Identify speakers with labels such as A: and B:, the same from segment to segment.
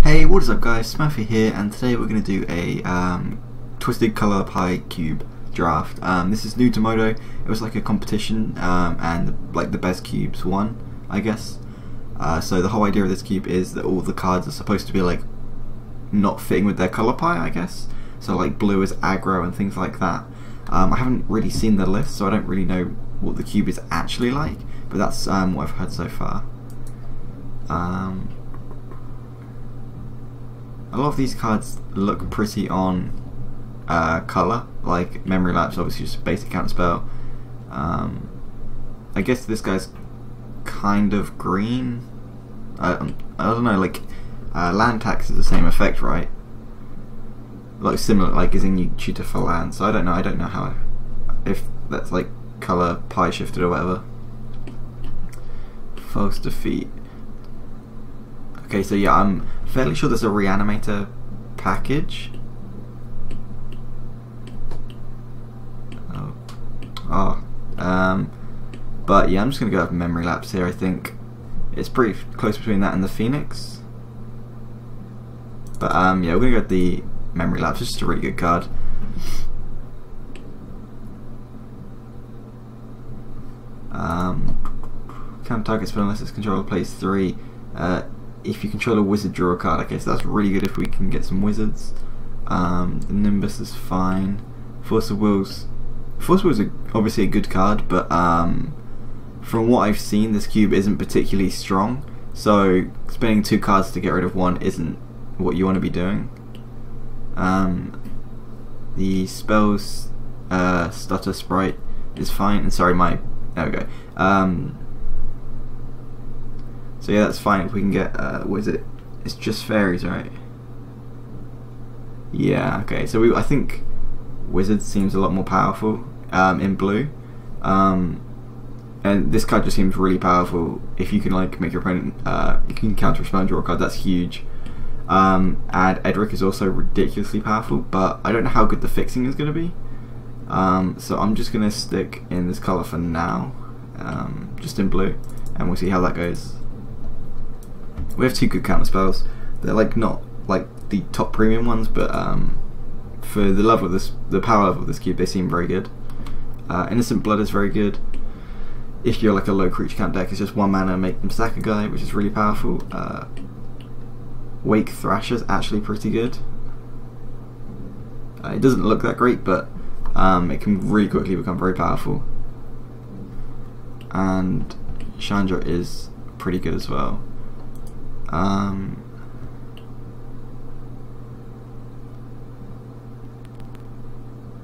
A: Hey, what is up guys, Smurfy here, and today we're going to do a Twisted Color Pie Cube draft. This is new to Modo. It was like a competition, and like the best cubes won, I guess. So the whole idea of this cube is that all the cards are supposed to be like not fitting with their color pie, I guess. So like blue is aggro and things like that. I haven't really seen the list, so I don't really know what the cube is actually like, but that's what I've heard so far. A lot of these cards look pretty on color, like Memory Lapse, obviously just a basic counter spell. I guess this guy's kind of green. I don't know, like land tax is the same effect, right? Like similar, like as in you cheat for land. So I don't know how, if that's like color pie shifted or whatever. False defeat. Okay, so yeah, I'm fairly sure there's a Reanimator package. But yeah, I'm just gonna go with Memory Lapse here. I think it's pretty close between that and the Phoenix. But yeah, we're gonna go with the Memory Lapse. It's just a really good card. Can't target spell unless its controller plays 3. If you control a wizard, draw a card. Okay, so that's really good if we can get some wizards. The Nimbus is fine. Force of Wills. Force of Wills is obviously a good card, but from what I've seen, this cube isn't particularly strong. So spending 2 cards to get rid of 1 isn't what you want to be doing. The spells Stutter Sprite is fine. And sorry, there we go. So yeah, that's fine if we can get, what is it? It's just fairies, right? Yeah, okay, so I think Wizard seems a lot more powerful in blue. And this card just seems really powerful. If you can like make your opponent, you can counter a spell and draw a card, that's huge. And Edric is also ridiculously powerful, but I don't know how good the fixing is going to be. So I'm just going to stick in this colour for now, just in blue, and we'll see how that goes. We have 2 good counter spells. They're like not like the top premium ones, but for the level of this, the power level of this cube, they seem very good. Innocent Blood is very good. If you're like a low creature count deck, it's just 1 mana, make them sack a guy, which is really powerful. Wake Thrasher is actually pretty good. It doesn't look that great, but it can really quickly become very powerful. And Chandra is pretty good as well.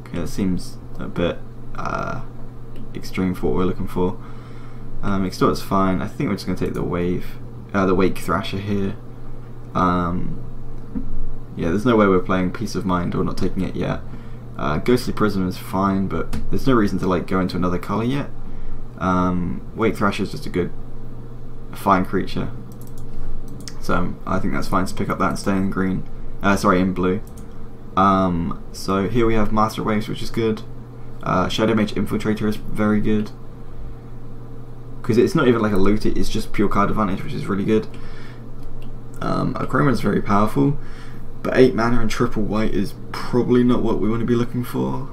A: Okay, that seems a bit extreme for what we're looking for. Extort's fine. I think we're just going to take the Wake Thrasher here. Yeah, there's no way we're playing Peace of Mind or not taking it yet. Ghostly Prism is fine, but there's no reason to like go into another colour yet. Wake Thrasher is just a fine creature. So I think that's fine to pick up that and stay in green. Sorry, in blue. So here we have Master Waves, which is good. Shadow Mage Infiltrator is very good, because it's not even like a loot, it's just pure card advantage, which is really good. Acroma is very powerful, but 8 mana and triple white is probably not what we want to be looking for.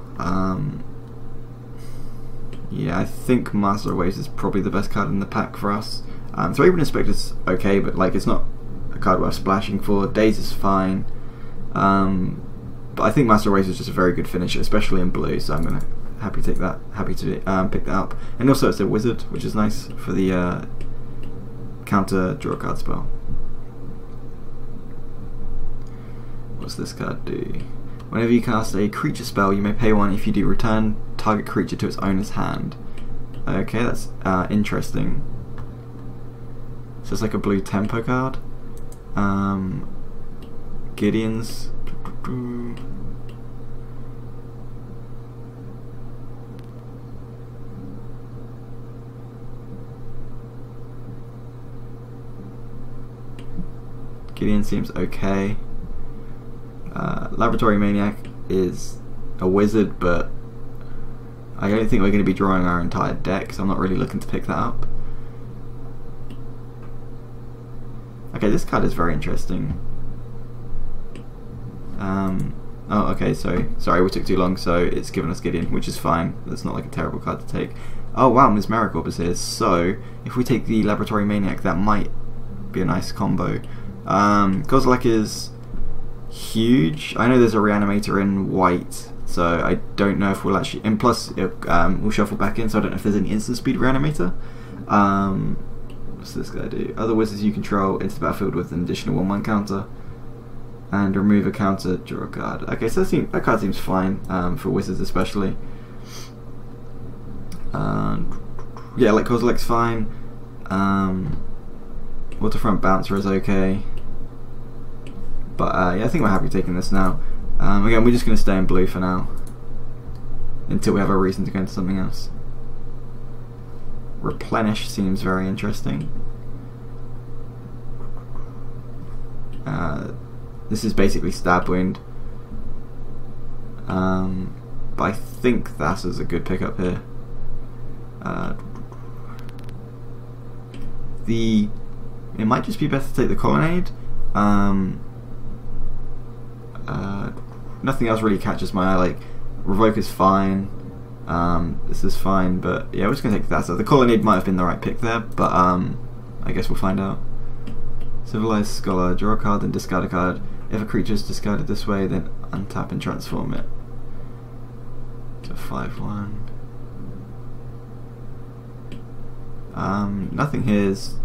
A: Yeah, I think Master Waves is probably the best card in the pack for us. Thraben Inspector is okay, but like it's not a card worth splashing for. Daze is fine, but I think Master Waves is just a very good finisher, especially in blue. So I'm gonna happy to pick that up. And also it's a wizard, which is nice for the counter draw card spell. What's this card do? Whenever you cast a creature spell, you may pay 1. If you do, return target creature to its owner's hand. Okay, that's interesting. So it's like a blue tempo card. Gideon's. Gideon seems okay. Laboratory Maniac is a wizard, but I don't think we're going to be drawing our entire deck, so I'm not really looking to pick that up. Okay, this card is very interesting. Oh, okay, sorry, we took too long, so it's given us Gideon, which is fine. That's not like a terrible card to take. Oh wow, Mesmericorp is here, so if we take the Laboratory Maniac, that might be a nice combo. Kozilek is huge. I know there's a Reanimator in white, so I don't know if we'll actually... And plus, we'll shuffle back in, so I don't know if there's any instant speed Reanimator. What's this guy do? Other wizards you control enter the battlefield with an additional 1/1 counter. And remove a counter, draw a card. Okay, so that card seems fine, for wizards especially. Yeah, like Kozilek's fine. Waterfront Bouncer is okay. But yeah, I think we're happy taking this now. Again, we're just going to stay in blue for now. Until we have a reason to go into something else. Replenish seems very interesting. This is basically Stab Wound. But I think Thassa is a good pickup here. It might just be better to take the Colonnade. Nothing else really catches my eye. Like Revoke is fine. This is fine, but yeah, we're just gonna take Thassa. The Colonnade might have been the right pick there, but I guess we'll find out. Civilized Scholar, draw a card and discard a card. If a creature is discarded this way, then untap and transform it to 5/1. Nothing here is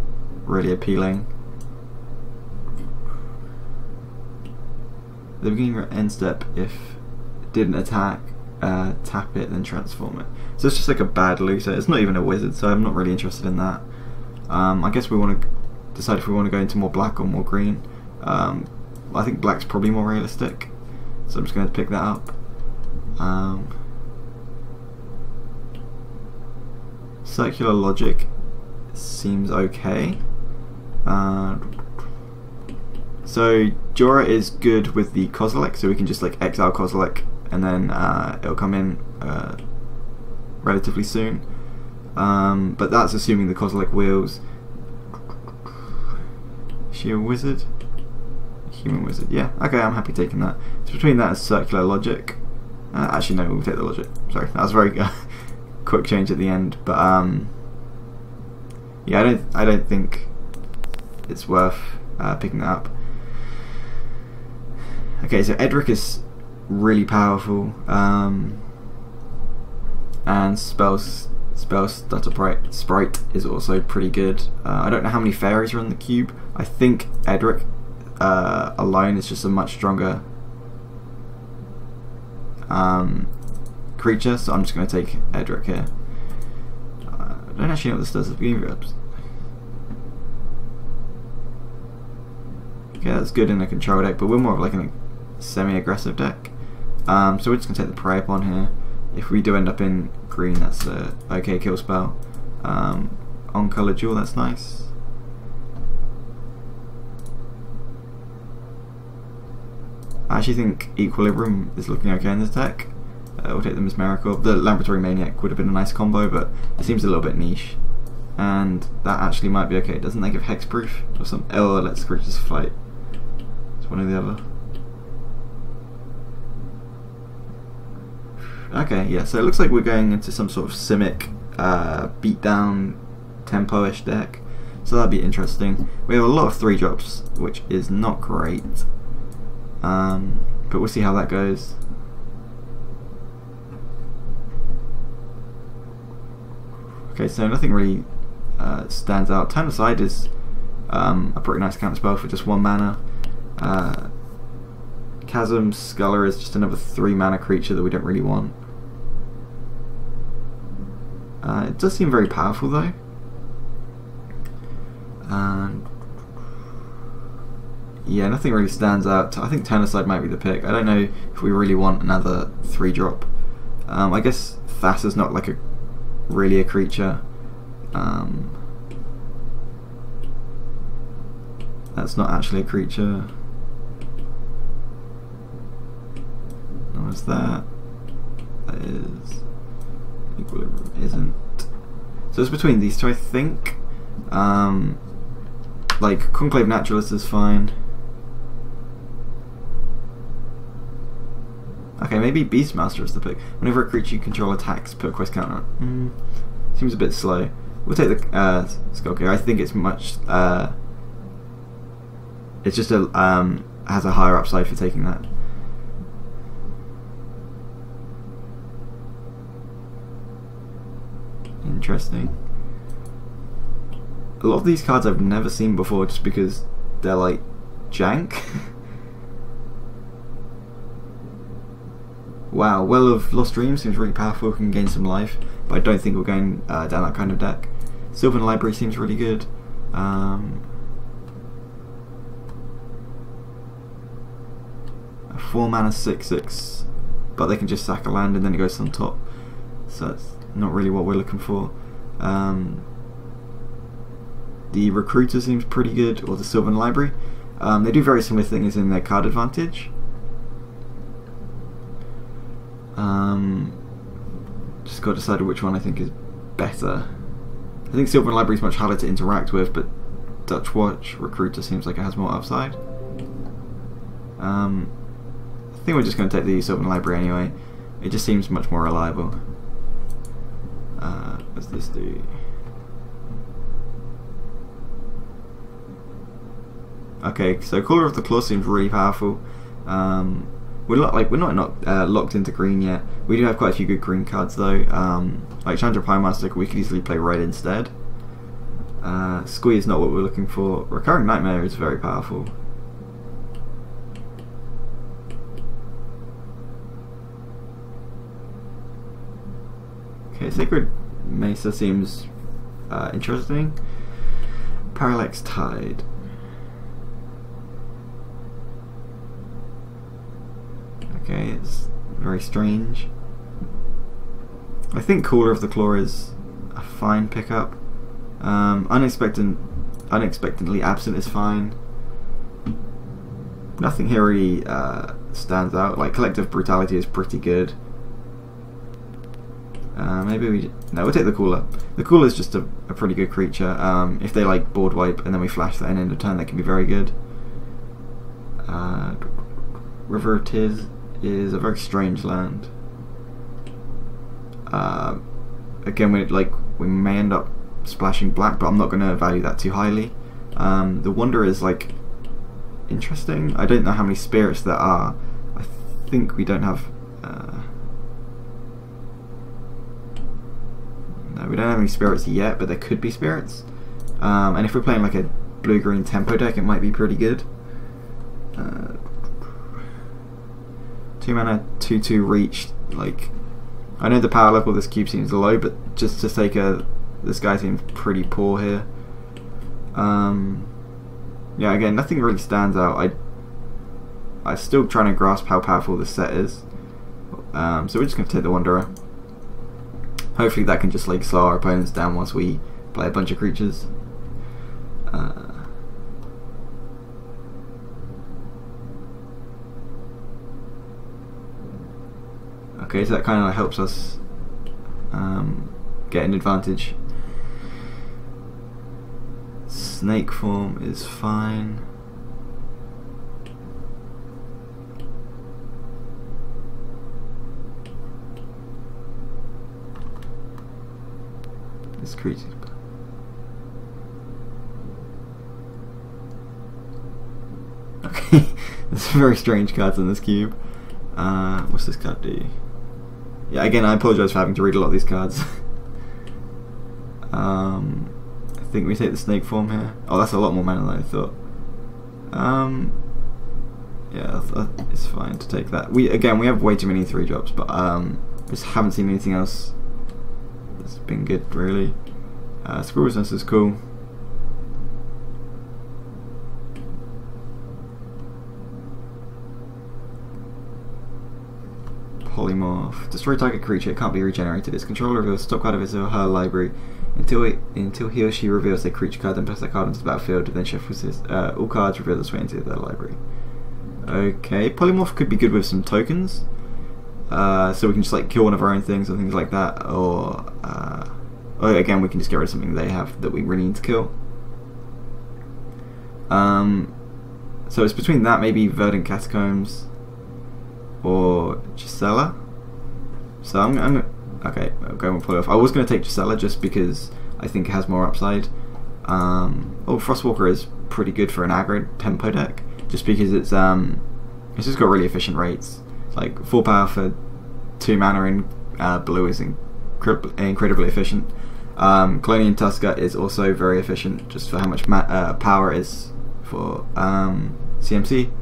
A: really appealing. The beginning or end step, if it didn't attack, tap it, then transform it. So it's just like a bad looter. It's not even a wizard, so I'm not really interested in that. I guess we want to decide if we want to go into more black or more green. I think black's probably more realistic, so I'm just going to pick that up. Circular Logic seems okay. So Jorah is good with the Kozilek, so we can just like exile Kozilek and then it'll come in relatively soon. But that's assuming the Kozilek wheels. Is she a wizard? Human wizard, yeah. Okay, I'm happy taking that. It's between that and Circular Logic. Actually, no, we'll take the Logic. Sorry, that was very quick change at the end. But yeah, I don't think it's worth picking that up. Okay, so Edric is really powerful, and Spell Stutter Sprite is also pretty good. I don't know how many fairies are on the cube. I think Edric alone is just a much stronger creature, so I'm just going to take Edric here. I don't actually know what this does at the beginning of it. Okay, that's good in a control deck, but we're more of like a semi-aggressive deck. So we're just going to take the Prey Upon here. If we do end up in green, that's a okay kill spell. On Color Jewel, that's nice. I actually think Equilibrium is looking okay in this deck. We'll take the Mesmericorp. The Laboratory Maniac would have been a nice combo, but it seems a little bit niche. And that actually might be okay. Doesn't that give Hexproof or something? Oh, let's creatures fight. It's one or the other. Okay, yeah, so it looks like we're going into some sort of Simic beatdown tempo-ish deck. So that'd be interesting. We have a lot of 3-drops, which is not great. But we'll see how that goes. Okay, so nothing really stands out. Turn Aside is a pretty nice counter spell for just 1 mana. Chasm Sculler is just another 3 mana creature that we don't really want. It does seem very powerful though. Yeah, nothing really stands out. I think Turn Aside might be the pick. I don't know if we really want another 3-drop. I guess Thassa's not like really a creature. That's not actually a creature. What's that? That is Equilibrium isn't. So it's between these two, I think. Like Conclave Naturalist is fine. Okay, maybe Beastmaster is the pick. Whenever a creature you control attacks, put a quest counter on. Seems a bit slow. We'll take the Skullcare. I think it's much. It's just a has a higher upside for taking that. Interesting. A lot of these cards I've never seen before, just because they're like jank. Wow, Well of Lost Dreams seems really powerful, can gain some life, but I don't think we're going down that kind of deck. Sylvan Library seems really good. A 4-mana 6/6, but they can just sack a land and then it goes on top, so that's not really what we're looking for. The Recruiter seems pretty good, or the Sylvan Library. They do very similar things in their card advantage. Just got to decide which one I think is better. I think Sylvan Library is much harder to interact with, but Dutch Watch Recruiter seems like it has more upside. I think we're just going to take the Sylvan Library anyway. It just seems much more reliable. What's this do? Okay, so Caller of the Claw seems really powerful. We're not locked into green yet. We do have quite a few good green cards though. Like Chandra Pyromancer, we could easily play red instead. Squee is not what we're looking for. Recurring Nightmare is very powerful. Okay, Sacred Mesa seems interesting. Parallax Tide. Okay, it's very strange. I think Caller of the Claw is a fine pickup. Unexpectedly Absent is fine. Nothing here really stands out. Like Collective Brutality is pretty good. We'll take the Cooler. The Cooler is just a pretty good creature. If they like board wipe and then we flash that in end of turn, that can be very good. River of Tears is a very strange land. Again, we may end up splashing black, but I'm not going to value that too highly. The Wonder is like interesting. I don't know how many spirits there are. I think we don't have. No, we don't have any spirits yet, but there could be spirits. And if we're playing like a blue-green tempo deck, it might be pretty good. 2 mana, 2/2 reach. Like, I know the power level of this cube seems low, but just to take this guy seems pretty poor here. Yeah, again, nothing really stands out. I'm still trying to grasp how powerful this set is. So we're just going to take the Wanderer. Hopefully that can just like slow our opponents down once we play a bunch of creatures. Okay, so that kind of helps us get an advantage. Snake form is fine. This creature. Okay, there's some very strange cards in this cube. What's this card do? Yeah, again, I apologise for having to read a lot of these cards. I think we take the snake form here. Oh, that's a lot more mana than I thought. Yeah, it's fine to take that. We have way too many 3-drops, but just haven't seen anything else that's been good really. Squirrel's Nest is cool. Polymorph. Destroy target creature. It can't be regenerated. Its controller reveals top card of his or her library until he or she reveals a creature card, then puts that card into the battlefield, then shuffles all cards reveal this way into their library. Okay, Polymorph could be good with some tokens. So we can just like kill one of our own things or things like that, or again we can just get rid of something they have that we really need to kill. So it's between that, maybe Verdant Catacombs, or Gisela. So I'm okay, I'm going with Polywolf. I was going to take Gisela just because I think it has more upside. Oh, Frostwalker is pretty good for an aggro tempo deck, just because it's just got really efficient rates. Like 4 power for 2 mana in blue is incredibly efficient. Colonian Tusker is also very efficient, just for how much power it is for CMC.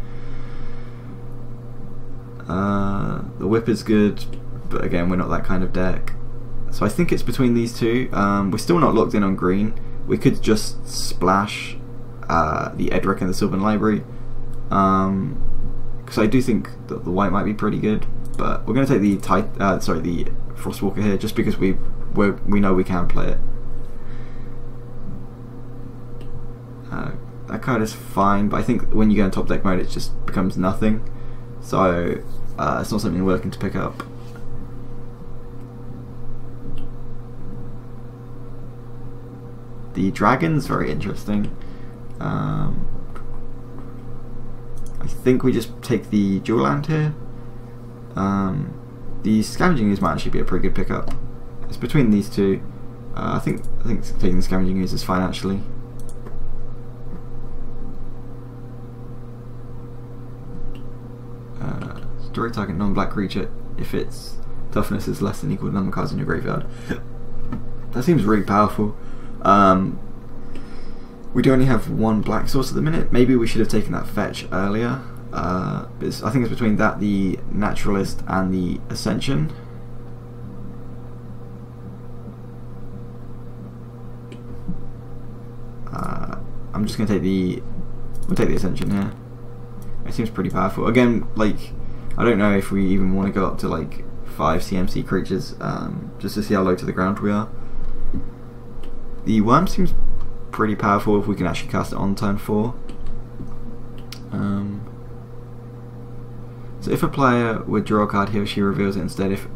A: The Whip is good, but again, we're not that kind of deck. So I think it's between these two. We're still not locked in on green. We could just splash the Edric and the Sylvan Library, because I do think that the white might be pretty good. But we're going to take the the Frostwalker here, just because we know we can play it. That card is fine, but I think when you go in top deck mode, it just becomes nothing. So it's not something we're looking to pick up. The dragon's very interesting. I think we just take the dual land here. The Scavenging Ooze might actually be a pretty good pickup. It's between these two. I think taking the Scavenging Ooze is fine actually. Direct target non-black creature if its toughness is less than equal to number of cards in your graveyard. That seems really powerful. We do only have one black source at the minute. Maybe we should have taken that fetch earlier. I think it's between that, the Naturalist, and the Ascension. I'm just gonna take we'll take the Ascension here. It seems pretty powerful. Again, like, I don't know if we even want to go up to like 5 CMC creatures, just to see how low to the ground we are. The Worm seems pretty powerful if we can actually cast it on turn 4. So if a player would draw a card, he or she reveals it instead. If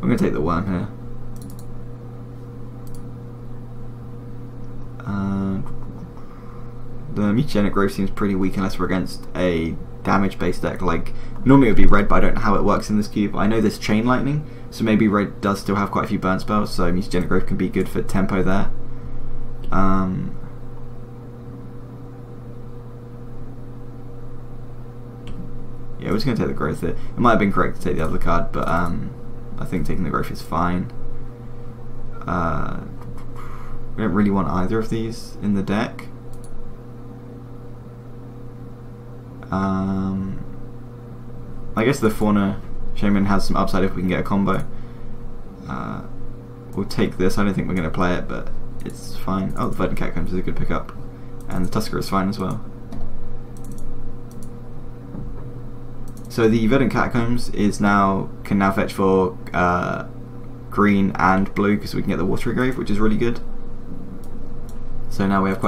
A: I'm going to take the Worm here. The Mutagenic Growth seems pretty weak unless we're against a damage-based deck. Like, normally it would be red, but I don't know how it works in this cube. I know there's Chain Lightning, so maybe red does still have quite a few burn spells, so Mutagenic Growth can be good for tempo there. Yeah, we're just going to take the Growth here. It might have been correct to take the other card, but I think taking the Growth is fine. We don't really want either of these in the deck. I guess the Fauna Shaman has some upside if we can get a combo. We'll take this. I don't think we're going to play it, but it's fine. Oh, the Verdant Catacombs is a good pickup, and the Tusker is fine as well. So the Verdant Catacombs can now fetch for green and blue, because we can get the Watery Grave, which is really good. So now we have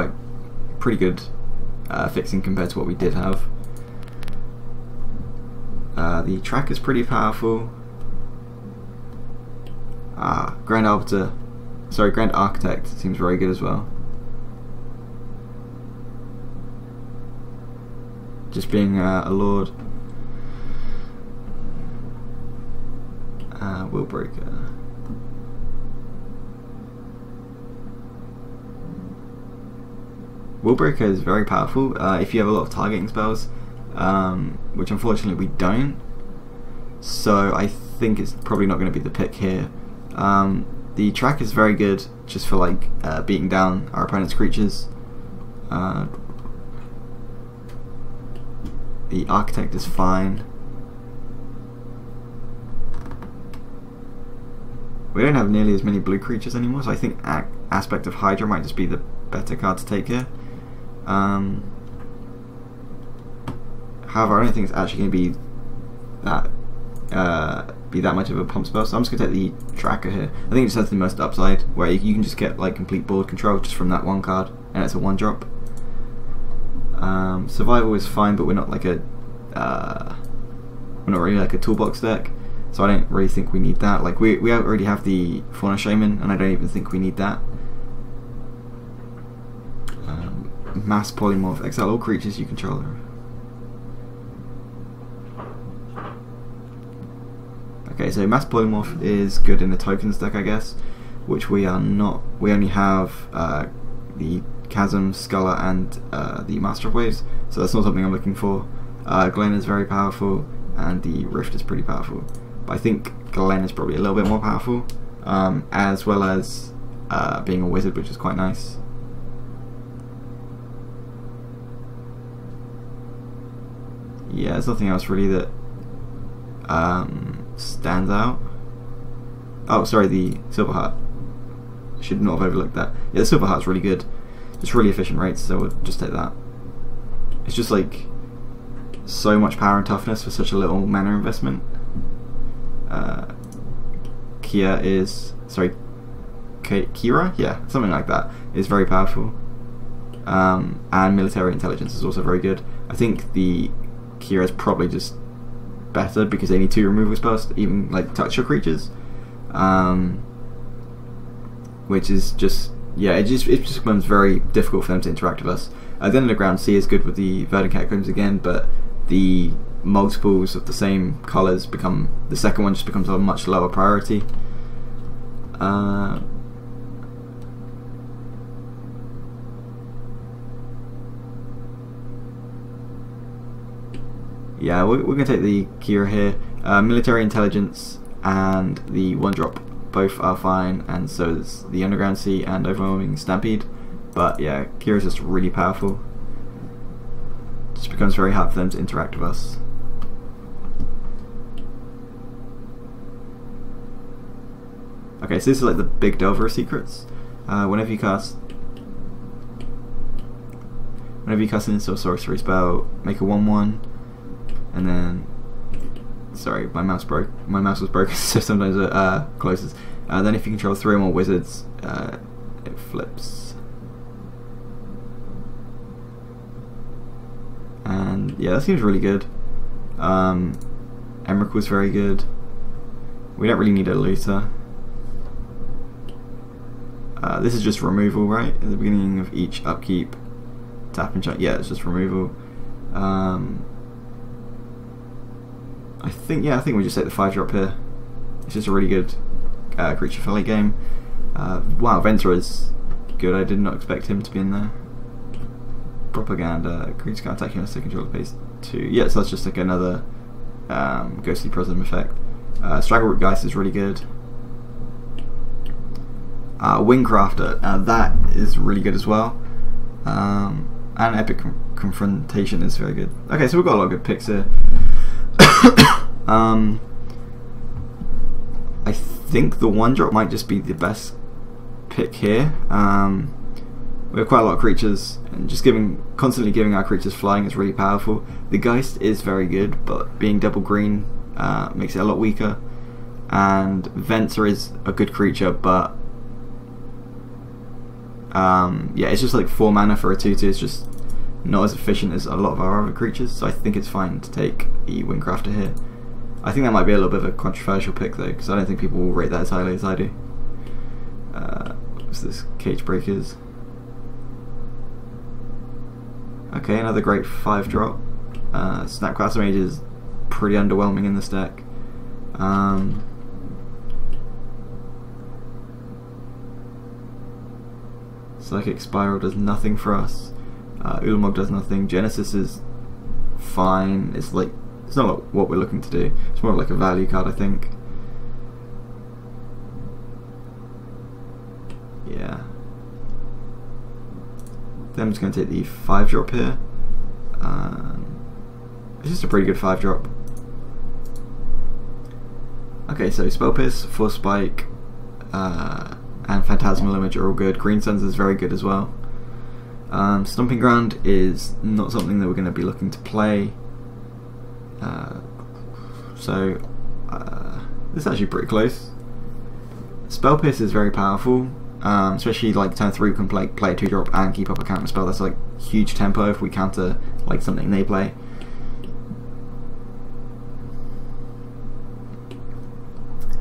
A: pretty good fixing compared to what we did have. The track is pretty powerful. Grand Architect seems very good as well. Just being a lord. Willbreaker. Willbreaker is very powerful if you have a lot of targeting spells, which unfortunately we don't. So I think it's probably not going to be the pick here. The track is very good just for like beating down our opponent's creatures. The Architect is fine. We don't have nearly as many blue creatures anymore, so I think Aspect of Hydra might just be the better card to take here. However, I don't think it's actually going to be that much of a pump spell, so I'm just going to take the Tracker here. I think it just has the most upside, where you can just get like complete board control just from that one card, and it's a 1-drop. Survival is fine, but we're not really like a toolbox deck, so I don't really think we need that. Like we already have the Fauna Shaman, and I don't even think we need that. Mass Polymorph, exile all creatures you control. Okay, so Mass Polymorph is good in the tokens deck, I guess, which we are not. We only have the Chasm, Sculler, and the Master of Waves, so that's not something I'm looking for. Glenn is very powerful, and the Rift is pretty powerful, but I think Glenn is probably a little bit more powerful, as well as being a wizard, which is quite nice. Yeah, there's nothing else really that stands out. Oh, sorry, the Silver Heart. Should not have overlooked that. Yeah, the Silver Heart's really good. It's really efficient rates, so we'll just take that. It's just like so much power and toughness for such a little mana investment. Kira, yeah, something like that, is very powerful. And military intelligence is also very good. I think the Kira is probably just better because they need 2 removal spells to even like touch your creatures, which is just, yeah, it just becomes very difficult for them to interact with us. Then Underground Sea is good with the Verdant Catacombs again, but the multiples of the same colours become, the second one just becomes a much lower priority. Yeah, we're going to take the Kira here. Military Intelligence and the 1-drop both are fine, and so is the Underground Sea and Overwhelming Stampede. But yeah, Kira's just really powerful. Just becomes very hard for them to interact with us. Okay, so this is like the big Delver secrets. Whenever you cast an instant or sorcery spell, make a 1/1, and then, sorry, my mouse was broken, so sometimes it closes. Then if you control 3 or more wizards, it flips. And yeah, that seems really good. Emrakul's very good. We don't really need a looter. This is just removal, right? At the beginning of each upkeep, tap and check. Yeah, it's just removal. I think we just take the 5-drop here. It's just a really good creature for late game. Wow, Ventra is good. I did not expect him to be in there. Propaganda. Creatures can attack you on a second control pace 2. Yeah, so that's just like another Ghostly Prism effect. Straggleroot Geist is really good. Wingcrafter, that is really good as well. And Epic Confrontation is very good. Okay, so we've got a lot of good picks here. I think the 1-drop might just be the best pick here. We have quite a lot of creatures, and just constantly giving our creatures flying is really powerful. The Geist is very good, but being double green makes it a lot weaker. And Venser is a good creature, but yeah, it's just like 4 mana for a 2/2. It's just not as efficient as a lot of our other creatures, so I think it's fine to take the Wingcrafter here. I think that might be a little bit of a controversial pick though, because I don't think people will rate that as highly as I do. What's this? Cage Breakers. Okay, another great 5-drop. Snapcaster Mage is pretty underwhelming in this deck. Psychic Spiral does nothing for us. Ulamog does nothing. Genesis is fine. It's not like what we're looking to do. It's more like a value card, I think. Yeah. Then I'm just going to take the 5-drop here. It's just a pretty good 5-drop. Okay, so Spell Pierce, Force Spike, and Phantasmal Image are all good. Green Suns is very good as well. Stomping Ground is not something that we're going to be looking to play. This is actually pretty close. Spell Pierce is very powerful, especially like turn 3 we can play a 2-drop and keep up a counter spell. That's like huge tempo if we counter like something they play.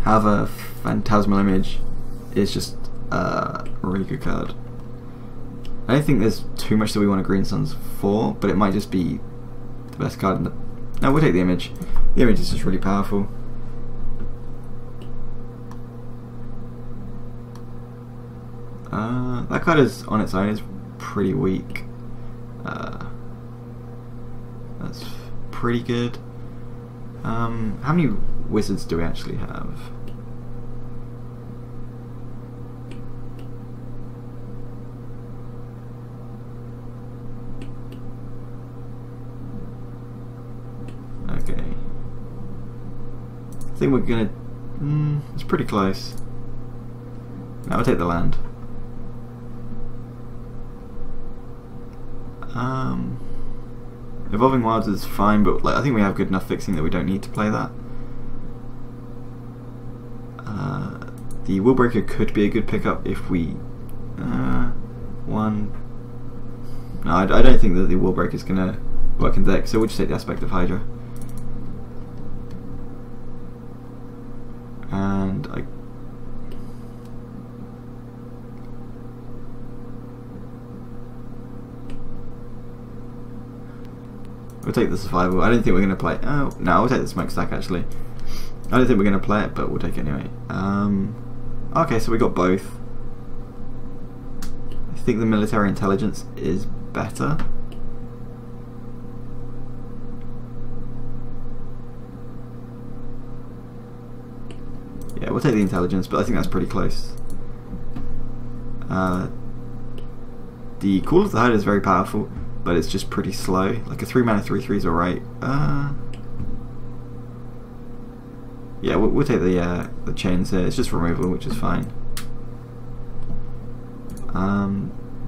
A: However, Phantasmal Image is just a really good card. I don't think there's too much that we want a Green Suns for, but it might just be the best card in the... No, we'll take the Image. The Image is just really powerful. That card is on its own is pretty weak. That's pretty good. How many wizards do we actually have? Okay. I think we're gonna... it's pretty close. Now we'll take the land. Evolving Wilds is fine, but like, I think we have good enough fixing that we don't need to play that. The Willbreaker could be a good pickup if we... No, I don't think that the Willbreaker is going to work in the deck, so we'll just take the Aspect of Hydra. And we'll take the Survival. I don't think we're going to play... Oh, no, we'll take the Smokestack actually. I don't think we're going to play it, but we'll take it anyway. Okay, so we got both. I think the Military Intelligence is better. Yeah, we'll take the Intelligence, but I think that's pretty close. The Call of the Herd is very powerful, but it's just pretty slow. Like a 3-mana 3/3 is alright. Yeah, we'll take the chains here. It's just removal, which is fine.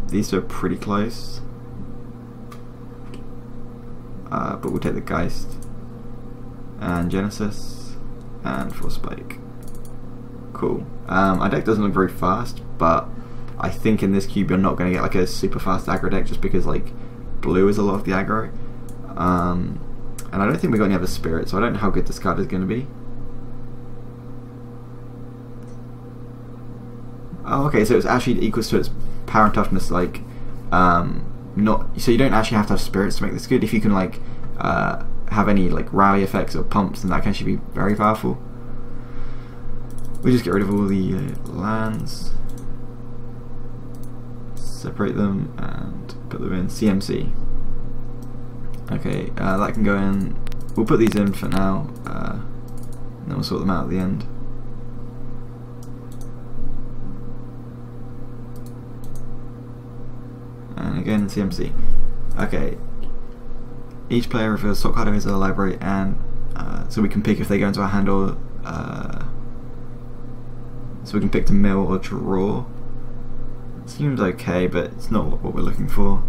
A: These are pretty close. But we'll take the Geist and Genesis and Force-Spike. Cool. Our deck doesn't look very fast, but I think in this cube you're not going to get like a super fast aggro deck just because like blue is a lot of the aggro. And I don't think we got any other spirit, so I don't know how good this card is going to be. Oh, okay, so it's actually equals to its power and toughness, like, not, so you don't actually have to have spirits to make this good. If you can, like, have any, like, rally effects or pumps, then that can actually be very powerful. We just get rid of all the lands, separate them, and put them in CMC. Okay, that can go in, we'll put these in for now, and then we'll sort them out at the end. And again CMC. Okay. Each player reveals top card of his or her library, and so we can pick if they go into our hand or so we can pick to mill or draw. Seems okay, but it's not what we're looking for.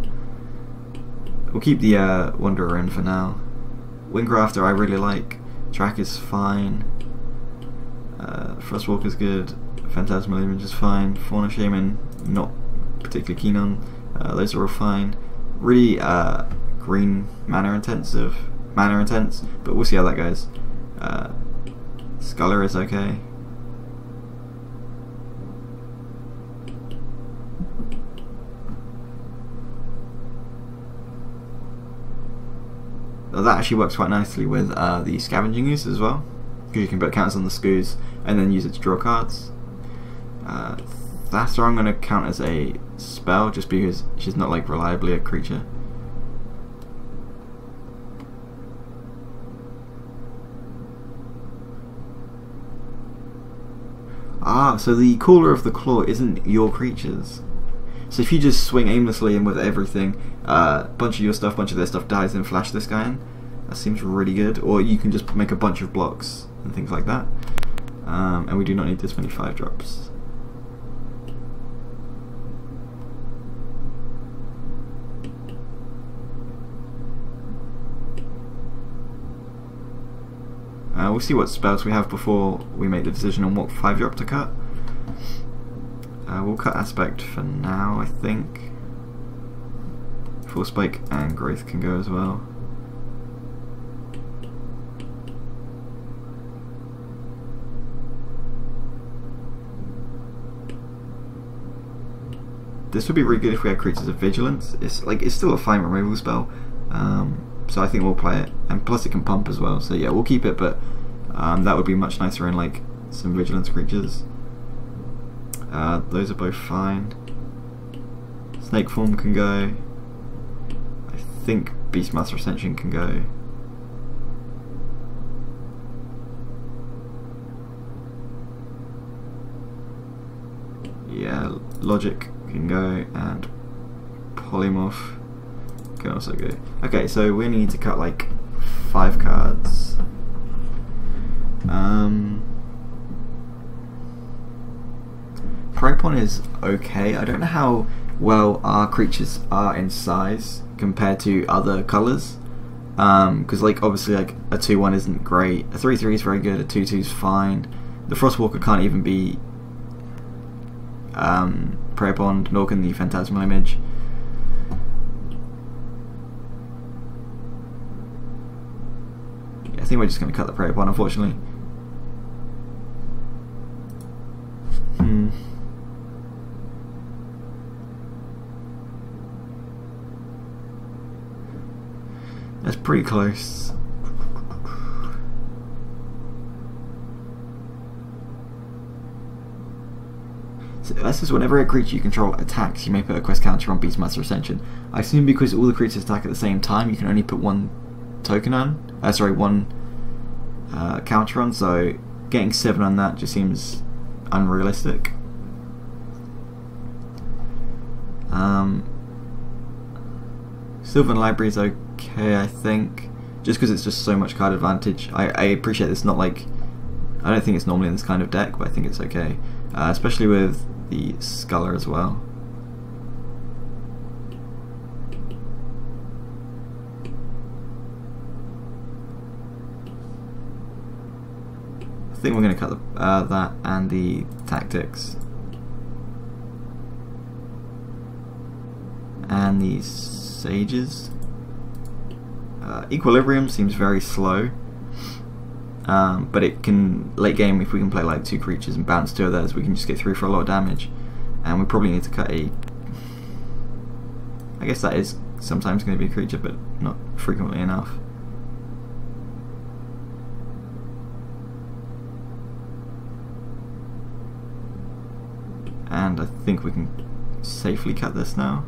A: We'll keep the Wanderer in for now. Windgrafter I really like. Track is fine. Frostwalker's good. Phantasmal Image is fine. Fauna Shaman not particularly keen on. Those are all fine. Really green mana intense, but we'll see how that goes. Sculler is okay. That actually works quite nicely with the Scavenging use as well, because you can put counters on the Skoos and then use it to draw cards. Thassaar I'm going to count as a spell just because she's not like reliably a creature. Ah, so the Caller of the Claw isn't your creatures. So if you just swing aimlessly and with everything, bunch of your stuff, bunch of their stuff dies and flash this guy in, that seems really good. Or you can just make a bunch of blocks and things like that. And we do not need this many 5-drops. We'll see what spells we have before we make the decision on what 5-drop to cut. We'll cut Aspect for now, I think. Force-Spike and Growth can go as well. This would be really good if we had Creatures of Vigilance. It's still a fine removal spell, so I think we'll play it. And plus it can pump as well, so yeah, we'll keep it, but that would be much nicer in like some Vigilance creatures. Those are both fine. Snake Form can go. I think Beastmaster Ascension can go. Yeah, Logic can go, and Polymorph can also go. Okay, so we need to cut like 5 cards. Prepon is okay. I don't know how well our creatures are in size compared to other colours. Because like obviously like a 2/1 isn't great. A 3/3 is very good. A 2/2 is fine. The Frostwalker can't even be Prepon, nor can the Phantasmal Image. Yeah, I think we're just going to cut the Prepon, unfortunately. That's pretty close. So this is whenever a creature you control attacks, you may put a quest counter on Beastmaster Ascension. I assume because all the creatures attack at the same time, you can only put one token on. One counter on. So getting 7 on that just seems unrealistic. Sylvan Library is okay, I think, just because it's just so much card advantage. I appreciate it's not like, I don't think it's normally in this kind of deck, but I think it's okay, especially with the Sculler as well. I think we're going to cut the, that and the Tactics. And these Sages. Equilibrium seems very slow, but it can, late game, if we can play like 2 creatures and bounce 2 of those, we can just get through for a lot of damage. And we probably need to cut a, I guess that is sometimes going to be a creature, but not frequently enough. And I think we can safely cut this now.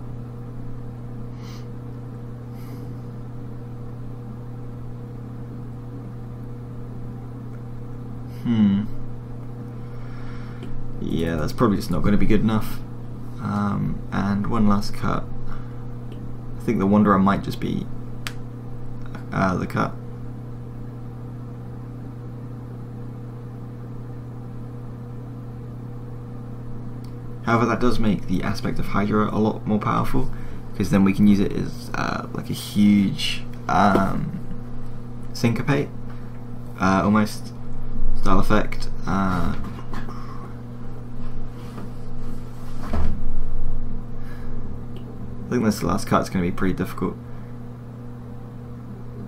A: Yeah, that's probably just not going to be good enough. And one last cut. I think the Wanderer might just be the cut. However, that does make the Aspect of Hydra a lot more powerful, because then we can use it as like a huge syncopate almost style effect. I think this last card is going to be pretty difficult.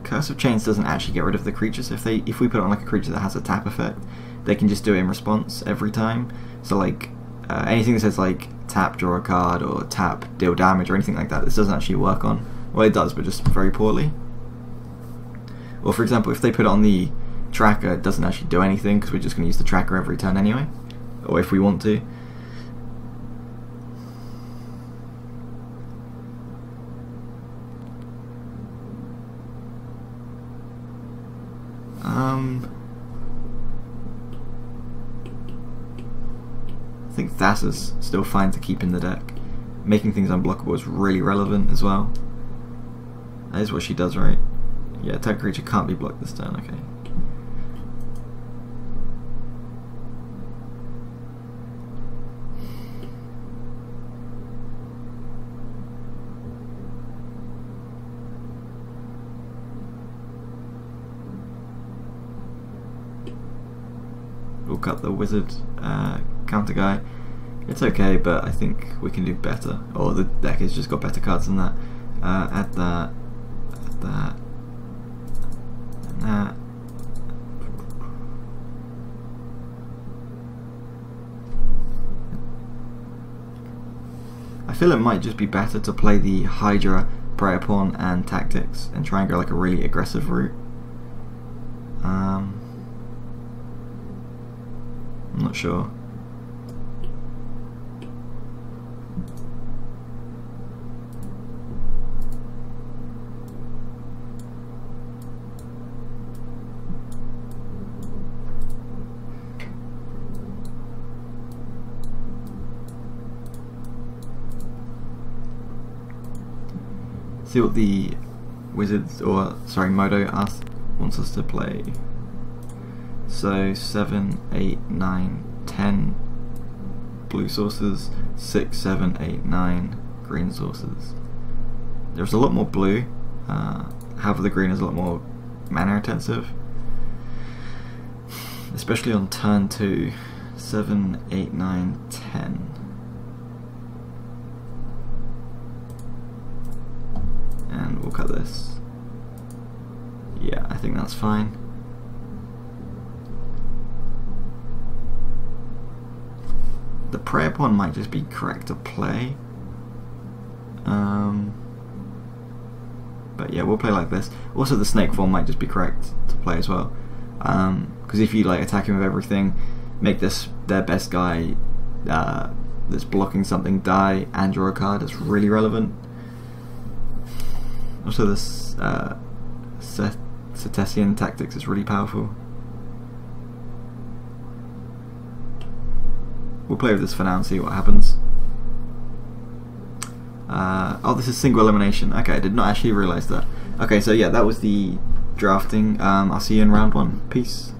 A: Curse of Chains doesn't actually get rid of the creatures. If we put on like a creature that has a tap effect, they can just do it in response every time. So like anything that says like tap, draw a card, or tap, deal damage, or anything like that, this doesn't actually work on. Well, it does, but just very poorly. Or for example, if they put it on the tracker, it doesn't actually do anything because we're just going to use the tracker every turn anyway, or if we want to. I think Thassa's still fine to keep in the deck. Making things unblockable is really relevant as well. That is what she does, right? Yeah, attack creature can't be blocked this turn, okay. We'll cut the wizard counter guy. It's okay, but I think we can do better. Or the deck has just got better cards than that. Add that, and that. I feel it might just be better to play the Hydra, Prepon, and Tactics and try and go like a really aggressive route. I'm not sure. See what the Wizards, or sorry, Modo wants us to play. So 7, 8, 9, 10 blue sources, 6, 7, 8, 9 green sources. There's a lot more blue. Half of the green is a lot more mana intensive, especially on turn 2. 7, 8, 9, 10. And we'll cut this. Yeah, I think that's fine. The Prey Upon might just be correct to play. But yeah, we'll play like this. Also, the Snake form might just be correct to play as well. Because if you like attack him with everything, make this their best guy that's blocking something die and draw a card, that's really relevant. Also, this Cetesian Tactics is really powerful. We'll play with this for now and see what happens. Oh, this is single elimination. Okay, I did not actually realise that. Okay, so yeah, that was the drafting. I'll see you in round 1. Peace.